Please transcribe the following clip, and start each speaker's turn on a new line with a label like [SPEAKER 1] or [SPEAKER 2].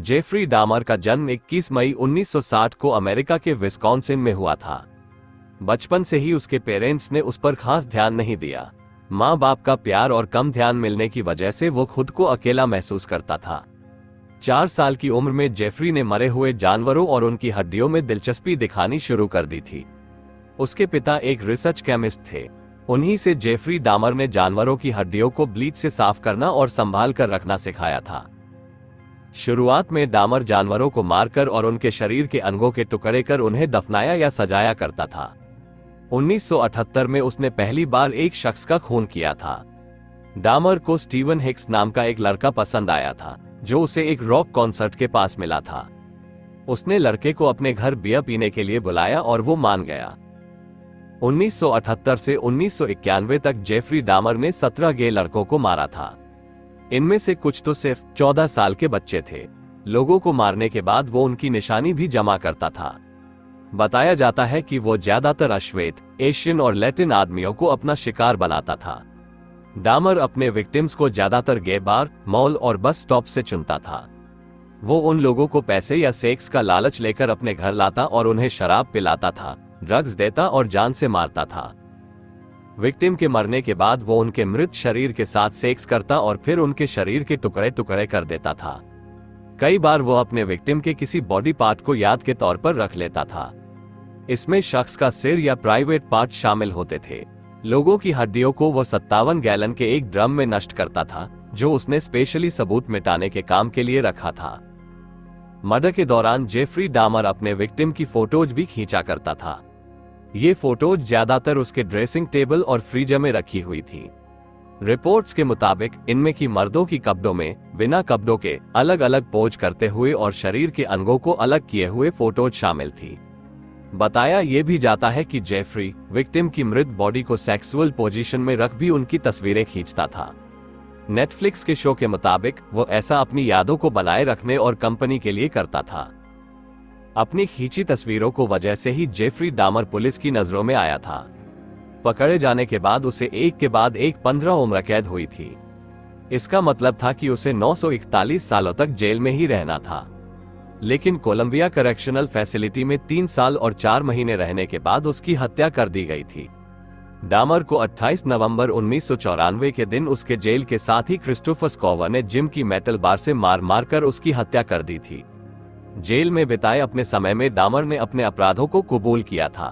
[SPEAKER 1] Jeffrey डामर का जन्म 21 मई 1960 को अमेरिका के विस्कॉन्सिन में हुआ था। बचपन से ही उसके पेरेंट्स ने उस पर खास ध्यान नहीं दिया। माँ बाप का प्यार और कम ध्यान मिलने की वजह से वो खुद को अकेला महसूस करता था। 4 साल की उम्र में जेफरी ने मरे हुए जानवरों और उनकी हड्डियों में दिलचस्पी दिखानी शुरू कर दी थी। उसके पिता एक रिसर्च केमिस्ट थे। उन्हीं से जेफरी डामर ने जानवरों की हड्डियों को ब्लीच से साफ करना और संभाल कर रखना सिखाया था। शुरुआत में डामर जानवरों को मारकर और उनके शरीर के अंगों के टुकड़े कर उन्हें दफनाया या सजाया करता था। 1978 में उसने पहली बार एक शख्स का खून किया था। डामर को स्टीवन हिक्स नाम का एक लड़का पसंद आया था, जो उसे एक रॉक कॉन्सर्ट के पास मिला था। उसने लड़के को अपने घर बियर पीने के लिए बुलाया और वो मान गया। 1978 से 1991 तक जेफरी डामर ने 17 गे लड़कों को मारा था। इनमें से कुछ तो सिर्फ 14 साल के बच्चे थे। लोगों को मारने के बाद वो उनकी निशानी भी जमा करता था। बताया जाता है कि वो ज्यादातर अश्वेत, एशियन और लैटिन आदमियों को अपना शिकार बनाता था। डामर अपने विक्टिम्स को ज्यादातर गे बार, मॉल और बस स्टॉप से चुनता था। वो उन लोगों को पैसे या सेक्स का लालच लेकर अपने घर लाता और उन्हें शराब पिलाता था, ड्रग्स देता और जान से मारता था। विक्टिम के मरने के बाद वो उनके मृत शरीर के साथ सेक्स करता और फिर उनके शरीर के टुकड़े टुकड़े कर देता था। कई बार वो अपने विक्टिम के किसी बॉडी पार्ट को याद के तौर पर रख लेता था। इसमें शख्स का सिर या प्राइवेट पार्ट शामिल होते थे। लोगों की हड्डियों को वो 57 गैलन के एक ड्रम में नष्ट करता था, जो उसने स्पेशली सबूत मिटाने के काम के लिए रखा था। मर्डर के दौरान जेफरी डामर अपने विक्टिम की फोटोज भी खींचा करता था। ये फोटोज ज्यादातर उसके ड्रेसिंग टेबल और फ्रीजर में रखी हुई थी। रिपोर्ट्स के मुताबिक इनमें की मर्दों की कपड़ों में बिना कपड़ों के अलग अलग पोज करते हुए और शरीर के अंगों को अलग किए हुए फोटोज शामिल थी। बताया यह भी जाता है कि जेफरी विक्टिम की मृत बॉडी को सेक्सुअल पोजीशन में रख भी उनकी तस्वीरें खींचता था। नेटफ्लिक्स के शो के मुताबिक वो ऐसा अपनी यादों को बनाए रखने और कंपनी के लिए करता था। अपनी खींची तस्वीरों को वजह से ही जेफरी डामर पुलिस की नजरों में आया था। पकड़े जाने के बाद उसे एक के बाद एक 15 उम्र कैद हुई थी। इसका मतलब था कि उसे 941 सालों तक जेल में ही रहना था। लेकिन कोलंबिया करेक्शनल फैसिलिटी में 3 साल और 4 महीने रहने के बाद उसकी हत्या कर दी गई थी। डामर को 28 नवंबर 1994 के दिन उसके जेल के साथ ही क्रिस्टोफर स्कोवर ने जिम की मेटल बार से मार मार कर उसकी हत्या कर दी थी। जेल में बिताए अपने समय में डामर ने अपने अपराधों को कबूल किया था।